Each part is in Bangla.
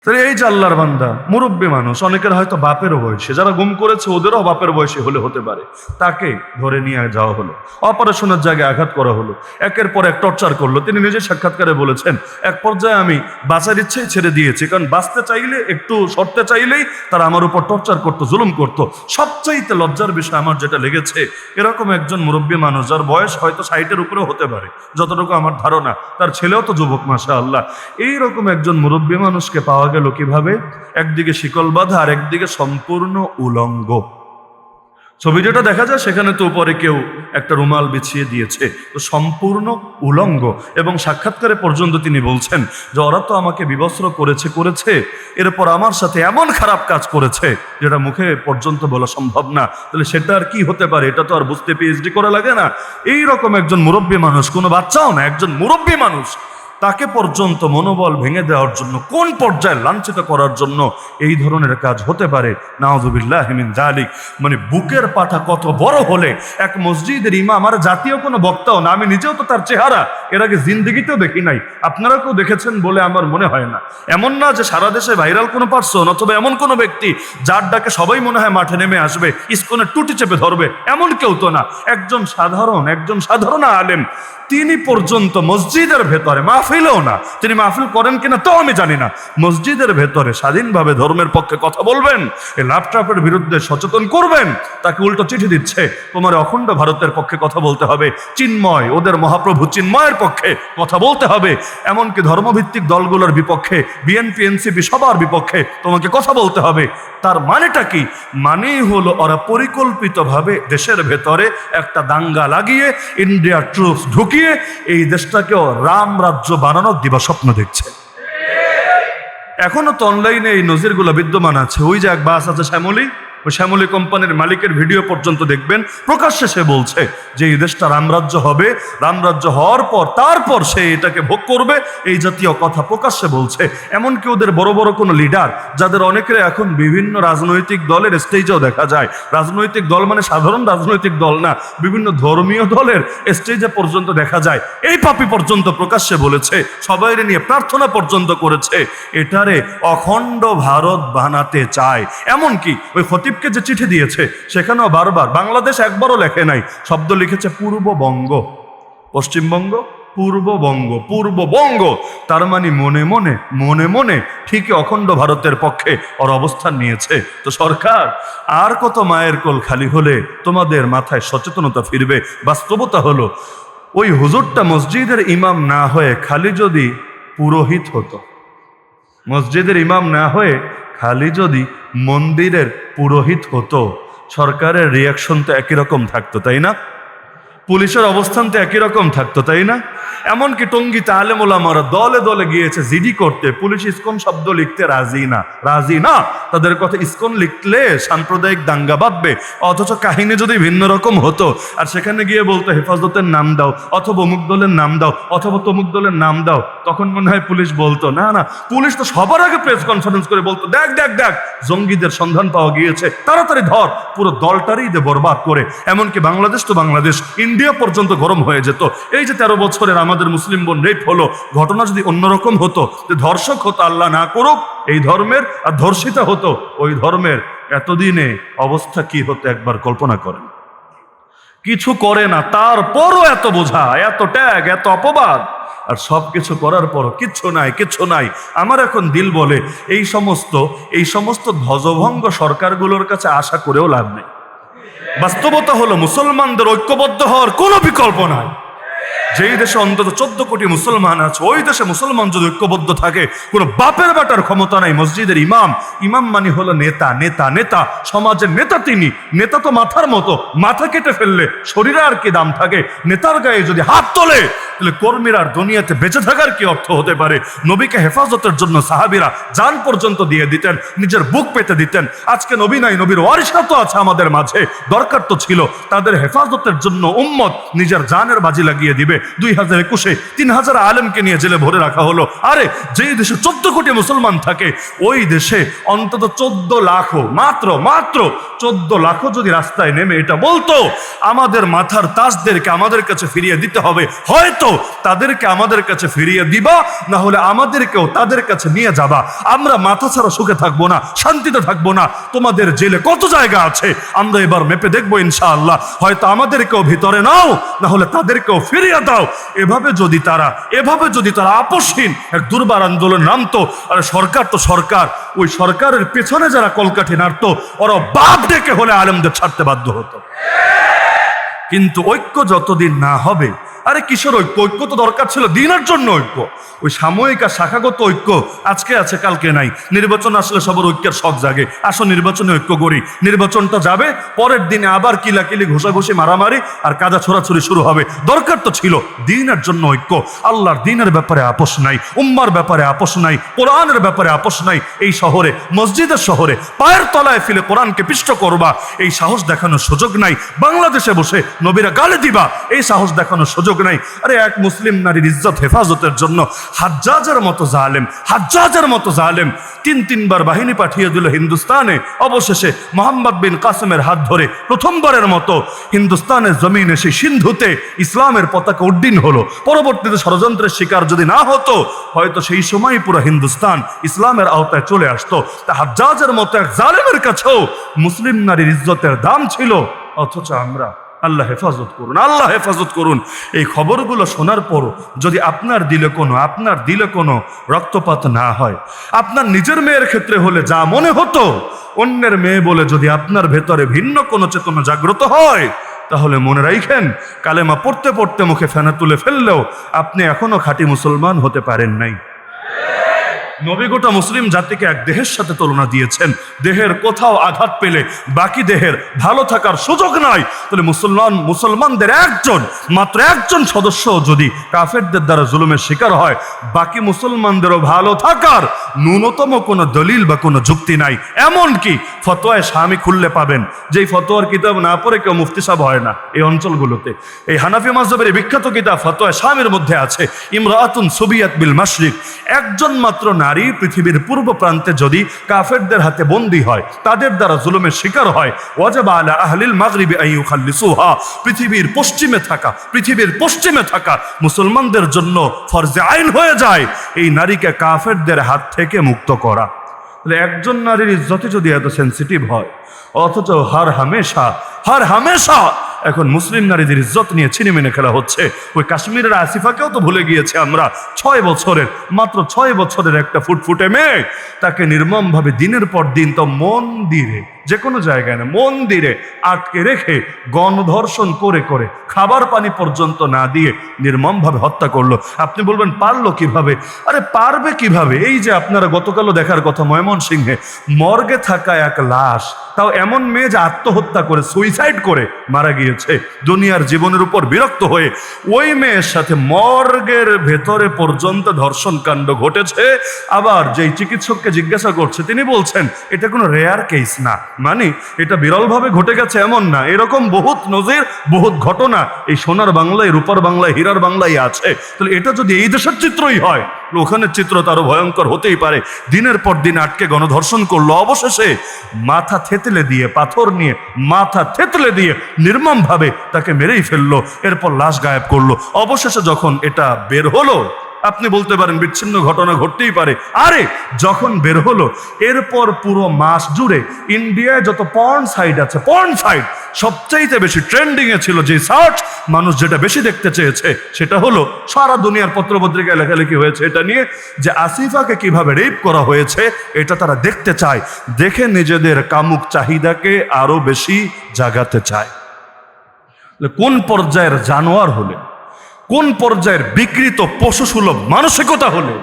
তাহলে এই যে আল্লাহর বান্দা মুরব্বী মানুষ, অনেকের হয়তো বাপের বয়সে, যারা গুম করেছে ওদেরও বাপের বয়সে হতে পারে, তাকে ধরে নিয়ে যাওয়া হলো, অপারেশনের জায়গায় আঘাত করা হলো, একের পর এক টর্চার করলো। তিনি নিজে সাক্ষাৎকারে বলেছেন, এক পর্যায়ে আমি বাঁচার ইচ্ছেই ছেড়ে দিয়েছি, কারণ বাঁচতে চাইলে, একটু সরতে চাইলেই তারা আমার উপর টর্চার করতো, জুলুম করতো। সবচাইতে লজ্জার বিষয় আমার যেটা লেগেছে, এরকম একজন মুরব্বী মানুষ, যার বয়স হয়তো 60-এর উপরেও হতে পারে, যতটুকু আমার ধারণা, তার ছেলেও তো যুবক মাশাআল্লাহ, এইরকম একজন মুরব্বী মানুষকে পাওয়া গেল কিভাবে? একদিকে শিকল বাঁধা আর একদিকে সম্পূর্ণ উলঙ্গ। ছবি যেটা দেখা যায় সেখানে তো উপরে কেউ একটা রুমাল বিছিয়ে দিয়েছে, তো সম্পূর্ণ উলঙ্গ। এবং সাক্ষাৎকারে পর্যন্ত তিনি বলছেন যে ওরা তো আমাকে বিবস্ত্র করেছে, এরপর আমার সাথে এমন খারাপ কাজ করেছে যেটা মুখে পর্যন্ত বলা সম্ভব না। তাহলে সেটা আর কি হতে পারে? এটা তো আর বুঝতে পিএইচডি করা লাগে না। এইরকম একজন মুরব্বী মানুষ, কোনো বাচ্চাও না, একজন মুরব্বী মানুষ, তাকে পর্যন্ত মনোবল ভেঙে দেওয়ার জন্য, কোন পর্যায়ে লাঞ্ছিত করার জন্য এই ধরনের কাজ হতে পারে? নাউযুবিল্লাহ মিন যালিক। মানে বুকের পাঠা কত বড় হলে এক মসজিদের ইমাম, আর জাতীয় কোনো বক্তাও না, আমি নিজেও তো তার চেহারা এর আগে জিন্দেগিতেও দেখি নাই, আপনারা কেউ দেখেছেন বলে আমার মনে হয় না। এমন না যে সারা দেশে ভাইরাল কোনো পার্সন অথবা এমন কোনো ব্যক্তি যার ডাকে সবাই মনে হয় মাঠে নেমে আসবে, ইসকনের টুটি চেপে ধরবে, এমন কেউ তো না। একজন সাধারণ আলেম, তিনি পর্যন্ত মসজিদের ভেতরে, মাহফিলেও না, তিনি মাহফিল করেন কিনা তো আমি জানি না, মসজিদের ভেতরে স্বাধীনভাবে ধর্মের পক্ষে কথা বলবেন, এই ল্যাপটপের বিরুদ্ধে সচেতন করবেন, তাকে উল্টো চিঠি দিচ্ছে, তোমার অখণ্ড ভারতের পক্ষে কথা বলতে হবে, চিন্ময়, ওদের মহাপ্রভু চিন্ময়ের পক্ষে কথা বলতে হবে, এমনকি ধর্মভিত্তিক দলগুলোর বিপক্ষে, বিএনপি, এনসিপি, সবার বিপক্ষে তোমাকে কথা বলতে হবে। তার মানেটা কি? মানেই হলো ওরা পরিকল্পিতভাবে দেশের ভেতরে একটা দাঙ্গা লাগিয়ে, ইন্ডিয়ার ট্রুপস ঢুকিয়ে এই দেশটাকেও রাম রাজ্য বানানোর দিবাস্বপ্ন দেখছে। এখনো তো অনলাইনে এই নজিরগুলো বিদ্যমান আছে। ওই যে এক বাস আছে শ্যামলী, ওই শ্যামলী কোম্পানির মালিকের ভিডিও পর্যন্ত দেখবেন, প্রকাশ্যে সে বলছে যে এই দেশটা রামরাজ্য হবে, রামরাজ্য হওয়ার পর তারপর সে এটাকে ভোগ করবে, এই জাতীয় কথা প্রকাশ্যে বলছে। এমনকি ওদের বড় বড় কোনো লিডার, যাদের অনেকের এখন বিভিন্ন রাজনৈতিক দলের স্টেজেও দেখা যায়, রাজনৈতিক দল মানে সাধারণ রাজনৈতিক দল না, বিভিন্ন ধর্মীয় দলের স্টেজে পর্যন্ত দেখা যায়, এই পাপী পর্যন্ত প্রকাশ্যে বলেছে, সবাই নিয়ে প্রার্থনা পর্যন্ত করেছে, এটারে অখণ্ড ভারত বানাতে চায়। এমনকি ওই খতিবকে যে চিঠি দিয়েছে সেখানেও বারবার, বাংলাদেশ একবারও লেখে নাই, শব্দ লিখেছে পূর্ববঙ্গ, পশ্চিমবঙ্গ, পূর্ববঙ্গ। তার মানে মনে মনে ঠিকই অখণ্ড ভারতের পক্ষে ওর অবস্থান নিয়েছে। তো সরকার, আর কত মায়ের কোল খালি হলে তোমাদের মাথায় সচেতনতা ফিরবে? বাস্তবতা হলো ওই হুজুরটা মসজিদের ইমাম না হয়ে খালি যদি পুরোহিত হতো, মসজিদের ইমাম না হয়ে খালি যদি মন্দিরের পুরোহিত হতো, সরকারের রিয়াকশন তো একই রকম থাকতো, তাই না? পুলিশের অবস্থান তো একই রকম থাকতো, তাই না? এমনকি টঙ্গীতে আলেম ওলামারা দলে দলে গিয়েছে জিডি করতে, পুলিশ ইসকন শব্দ লিখতে রাজি না, তাদের কথা ইসকন লিখলে সাম্প্রদায়িক দাঙ্গা বাঁধবে। অথচ কাহিনী যদি ভিন্ন রকম হতো, আর সেখানে গিয়ে বলতো হেফাজতের নাম দাও, অথবা অমুক দলের নাম দাও, অথবা তমুক দলের নাম দাও, তখন মনে হয় পুলিশ বলতো না, পুলিশ তো সবার আগে প্রেস কনফারেন্স করে বলতো, দেখ জঙ্গিদের সন্ধান পাওয়া গিয়েছে, তাড়াতাড়ি ধর, পুরো দলটারই বরবাদ করে। এমনকি বাংলাদেশ তো বাংলাদেশ, ইন্ডিয়া পর্যন্ত গরম হয়ে যেত। এই যে 13 বছরের আমাদের মুসলিম বোন রেপ হলো, ঘটনা যদি অন্যরকম হতো, যে ধর্ষক হতো, আল্লাহ না করুক, এই ধর্মের, আর ধর্ষিতা হতো ওই ধর্মের, এতদিনে অবস্থা কি হতো একবার কল্পনা করেন। কিছু করে না, তারপরও এত বোঝা, এত ট্যাগ, এত অপবাদ, আর সব কিছু করার পরও কিচ্ছু নাই। আমার এখন দিল বলে এই সমস্ত ধ্বজভঙ্গ সরকারগুলোর কাছে আশা করেও লাভ নেই। বাস্তবতা হলো মুসলমানদের ঐক্যবদ্ধ হওয়ার কোনো বিকল্প নাই। যেই দেশে অন্তত 14 কোটি মুসলমান আছে, ওই দেশে মুসলমান যদি ঐক্যবদ্ধ থাকে, কোনো বাপের বাটার ক্ষমতা নাই। মসজিদের ইমাম মানে হলো নেতা, সমাজের নেতা। তিনি নেতা তো মাথার মতো, মাথা কেটে ফেললে শরীরে আর কি দাম থাকে? নেতার গায়ে যদি হাত তোলে, তাহলে কর্মীরা আর দুনিয়াতে বেঁচে থাকার কি অর্থ হতে পারে? নবীকে হেফাজতের জন্য সাহাবীরা জান পর্যন্ত দিয়ে দিতেন, নিজের বুক পেতে দিতেন। আজকে নবী নাই, নবীর ওয়ারিসরা তো আছে আমাদের মাঝে, দরকার তো ছিল তাদের হেফাজতের জন্য উম্মত নিজের জানের বাজি লাগিয়ে দিবে। 2021-এ 3000 আলেমকে নিয়ে জেলে ভরে রাখা হলো। আরে যেই দেশে 14 কোটি মুসলমান থাকে, ওই দেশে অন্তত 14 লাখ, মাত্র 14 লাখ যদি রাস্তায় নেমে এটা বলতো আমাদের মাথার তাজদেরকে আমাদের কাছে ফিরিয়ে দিতে হবে, হয়তো তাদেরকে আমাদের কাছে ফিরিয়ে দিবা, না হলে আমাদেরকেও তাদের কাছে নিয়ে যাবা। আমরা মাথা ছাড়া সুখে থাকবো না, শান্তিতে থাকবো না। তোমাদের জেলে কত জায়গা আছে আমরা এবার মেপে দেখবো ইনশাআল্লাহ। হয়তো আমাদেরকেও ভিতরে নাও, না হলে তাদেরকেও ফিরিয়ে দাও। এভাবে যদি তারা আপসহীন এক দুর্বার আন্দোলন নামতো, আর সরকার তো সরকার, ওই সরকারের পেছনে যারা কলকাঠি নাড়তো ওরা বাপ ডেকে হলে আলেমদের ছাড়তে বাধ্য হতো। কিন্তু ঐক্য যতদিন না হবে, আরে কিসের ঐক্য? ঐক্য তো দরকার ছিল দিনের জন্য ঐক্য। ওই সাময়িক আর শাখাগত ঐক্য আজকে আছে কালকে নাই। নির্বাচন আসলে সবার ঐক্যের শখ জাগে, আসো নির্বাচনে ঐক্য করি। নির্বাচনটা যাবে, পরের দিনে আবার কিলাকিলি ঘোষাঘুষি মারামারি আর কাদা ছোড়াছুরি শুরু হবে। দরকার তো ছিল দিনের জন্য ঐক্য। আল্লাহর দিনের ব্যাপারে আপোষ নাই, উম্মার ব্যাপারে আপোষ নাই, কোরআনের ব্যাপারে আপোষ নাই। এই শহরে, মসজিদের শহরে পায়ের তলায় ফেলে কোরআনকে পিষ্ট করবা, এই সাহস দেখানোর সুযোগ নাই। বাংলাদেশে বসে নবীরা গালি দিবা, এই সাহস দেখানোর সুযোগ নাই। আরে এক মুসলিম নারীর ইজ্জত হেফাজতের জন্য হাজ্জাজের মতো জালেম তিনবার বাহিনী পাঠিয়ে দিল হিন্দুস্তানে। অবশেষে মোহাম্মদ বিন কাসেমের হাত ধরে প্রথমবারের মতো হিন্দুস্তানের জমিনে সেই সিন্ধুতে ইসলামের পতাকা উড্ডীন হলো। পরবর্তীতে ষড়যন্ত্রের শিকার যদি না হতো, হয়তো সেই সময় পুরো হিন্দুস্তান ইসলামের আওতায় চলে আসতো। তা হাজ্জাজের মতো এক জালেমের কাছেও মুসলিম নারীর ইজ্জতের দাম ছিল। অথচ আমরা, আল্লাহ হেফাজত করুন, আল্লাহ হেফাজত করুন। এই খবরগুলো শোনার পর যদি আপনার দিলে কোনো রক্তপাত না হয়, আপনার নিজের মেয়ের ক্ষেত্রে হলে যা মনে হতো, অন্যের মেয়ে বলে যদি আপনার ভেতরে ভিন্ন কোনো চেতনা জাগ্রত হয়, তাহলে মনে রাখেন কালেমা পড়তে পড়তে মুখে ফেনা তুলে ফেললেও আপনি এখনো খাঁটি মুসলমান হতে পারেন নাই। নবী গোটা মুসলিম জাতিকে এক দেহের সাথে তুলনা দিয়েছেন। দেহের কোথাও আঘাত পেলে বাকি দেহের ভালো থাকার সুযোগ নাই। তাহলে মুসলমানদের মাত্র একজন সদস্য যদি কাফেরদের দ্বারা জুলুমের শিকার হয়, বাকি মুসলমানদেরও ভালো থাকার ন্যূনতম কোনো দলিল বা কোনো যুক্তি নাই। এমনকি ফতোয়ায় স্বামী খুললে পাবেন, যেই ফতোয়ার কিতাব না পড়ে কেউ মুফতি সাহেব হয় না এই অঞ্চলগুলোতে। এই হানাফি মাযহাবের বিখ্যাত কিতাব ফতোয়ায় স্বামীর মধ্যে আছে, ইমরাআতুন সুবিয়াত বিল মাশরিক, একজন মাত্র নারী পৃথিবীর পূর্ব প্রান্তে যদি কাফেরদের হাতে বন্দী হয়, তাদের দ্বারা জুলুমের শিকার হয়, ওয়াজাবা আলা আহলিল মাগরিবি আন ইউখাল্লিসুহা, পৃথিবীর পশ্চিমে থাকা মুসলমানদের জন্য ফরজে আইন হয়ে যায় এই নারীকে কাফেরদের হাত থেকে মুক্ত করা। তাহলে একজন নারীর ইজ্জতে যদি এত সেন্সিটিভ হয়, অথচ হার হামেশা এখন মুসলিম নারীদের ইজ্জত নিয়ে ছিনিমিনে খেলা হচ্ছে। ওই কাশ্মীরের আসিফাকেও তো ভুলে গিয়েছে আমরা। 6 বছরের একটা ফুটফুটে মেয়ে, তাকে নির্মমভাবে দিনের পর দিন তো মন্দিরে, যে কোনো জায়গায় না, মন্দিরে আটকে রেখে গণধর্ষণ করে খাবার পানি পর্যন্ত না দিয়ে নির্মমভাবে হত্যা করলো। আপনি বলবেন পারলো কিভাবে? আরে পারবে কিভাবে? এই যে আপনারা গতকালও দেখার কথা, ময়মনসিংহে মর্গে থাকা এক লাশ, তাও এমন মেয়ে যে আত্মহত্যা করে, সুইসাইড করে মারা গিয়েছে। দুনিয়ার জীবনের উপর বিরক্ত হয়ে ওই মেয়ের সাথে মর্গের ভেতরে পর্যন্ত ধর্ষণ কাণ্ড ঘটেছে। আবার যেই চিকিৎসককে জিজ্ঞাসা করছে, তিনি বলছেন এটা কোনো রেয়ার কেস না, মানে এটা বিরলভাবে ঘটে গেছে এমন না, এরকম বহুত নজির, বহুত ঘটনা এই সোনার বাংলায়, রূপার বাংলায়, হীরার বাংলায় আছে। তাহলে এটা যদি এই দেশের চিত্রই হয়, ওখানের চিত্র তারও ভয়ঙ্কর হতেই পারে। দিনের পর দিন আটকে গণধর্ষণ করলো, অবশেষে মাথা থেতলে দিয়ে, পাথর নিয়ে মাথা থেতলে দিয়ে নির্মমভাবে তাকে মেরেই ফেললো। এরপর লাশ গায়েব করলো। অবশেষে যখন এটা বের হলো, আপনি বলতে পারেন বিচ্ছিন্ন ঘটনা ঘটতেই পারে। আরে যখন বের হলো, এরপর পুরো মাস জুড়ে ইন্ডিয়ায় যত পর্ন সাইট আছে, পর্ন সাইট সবচাইতে বেশি ট্রেন্ডিং এ ছিল। যে সার্চ মানুষ যেটা বেশি দেখতে চেয়েছে সেটা হলো, সারা দুনিয়ার পত্রপত্রিকায় লেখালেখি হয়েছে এটা নিয়ে, যে আসিফাকে কিভাবে রেপ করা হয়েছে এটা তারা দেখতে চায়, দেখে নিজেদের কামুক চাহিদাকে আরো বেশি জাগাতে চায়। কোন পর্যায়ের জানোয়ার হলে, কোন পর্যায়ের বিকৃত পশুসুলভ মানসিকতা হলে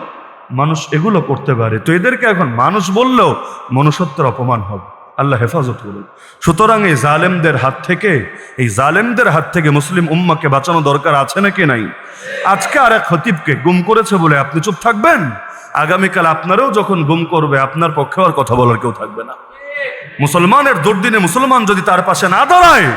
মানুষ এগুলো করতে পারে? তো এদেরকে এখন মানুষ বললেও মনুষ্যত্বের অপমান হবে। আল্লাহ হেফাজত করুন। সুতরাং এই জালেমদের হাত থেকে মুসলিম উম্মাকে বাঁচানো দরকার আছে নাকি নাই? আজকে আর এক খতিবকে গুম করেছে বলে আপনি চুপ থাকবেন? আগামীকাল আপনারও যখন গুম করবে, আপনার পক্ষে আর কথা বলার কেউ থাকবে না। মুসলমানের দুর্দিনে মুসলমান যদি তার পাশে না দাঁড়ায়,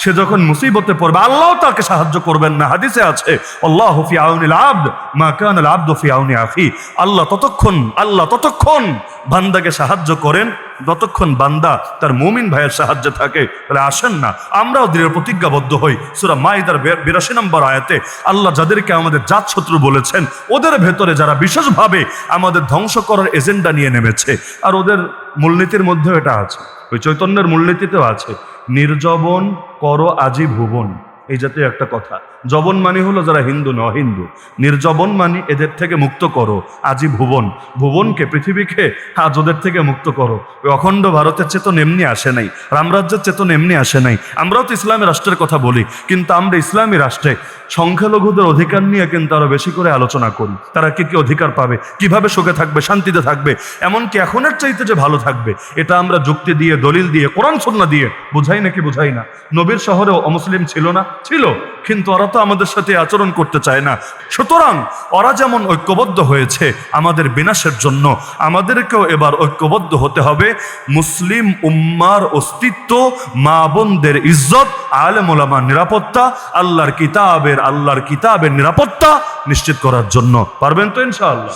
সে যখন মুসিবতে পড়বে আল্লাহ তাকে সাহায্য করবেন না। হাদিসে আছে আল্লাহু ফি আউনিল আবদ মা কানা আল আবদু ফি আউনি আখি। আল্লাহ ততক্ষণ বান্দাকে সাহায্য করেন যতক্ষণ বান্দা তার মুমিন ভাইয়ের সাহায্যে থাকে। তাহলে আসেন না আমরাও দৃঢ় প্রতিজ্ঞাবদ্ধ হই। সূরা মাইদার 82 নম্বর আয়াতে আল্লাহ যাদেরকে আমাদের জাত শত্রু বলেছেন, ওদের ভেতরে যারা বিশেষভাবে আমাদের ধ্বংস করার এজেন্ডা নিয়ে নেমেছে, আর ওদের মূলনীতির মধ্যেও এটা আছে, ওই চৈতন্যের মূলনীতিতেও আছে, নির্জবন কর আজি ভুবন, এই জাতীয় একটা কথা। জবন মানে হলো যারা হিন্দু ন হিন্দু, নির্জবন মানে এদের থেকে মুক্ত করো আজি ভুবন, ভুবনকে পৃথিবীকে আজ ওদের থেকে মুক্ত করো। ওই অখণ্ড ভারতের চেতন এমনি আসে নাই, রামরাজ্যের চেতন এমনি আসে নাই। আমরাও তো ইসলামী রাষ্ট্রের কথা বলি, কিন্তু আমরা ইসলামী রাষ্ট্রে সংখ্যালঘুদের অধিকার নিয়ে কিন্তু আরো বেশি করে আলোচনা করি। তারা কি কি অধিকার পাবে, কিভাবে সুখে থাকবে, শান্তিতে থাকবে, এমনকি এখনের চাইতে যে ভালো থাকবে, এটা আমরা যুক্তি দিয়ে, দলিল দিয়ে, কোরআন সুন্নাহ দিয়ে বুঝাই নাকি বুঝাই না। নবীর শহরেও অমুসলিম ছিল না? ছিল, কিন্তু ওরা তো আমাদের সাথে আচরণ করতে চায় না। সুতরাং ওরা যেমন ঐক্যবদ্ধ হয়েছে আমাদের বিনাশের জন্য, আমাদেরকেও এবার ঐক্যবদ্ধ হতে হবে মুসলিম উম্মার অস্তিত্ব, মা বোনদের ইজ্জত, আলেম ওলামার নিরাপত্তা, আল্লাহর কিতাবের নিরাপত্তা নিশ্চিত করার জন্য। পারবেন তো ইনশাআল্লাহ?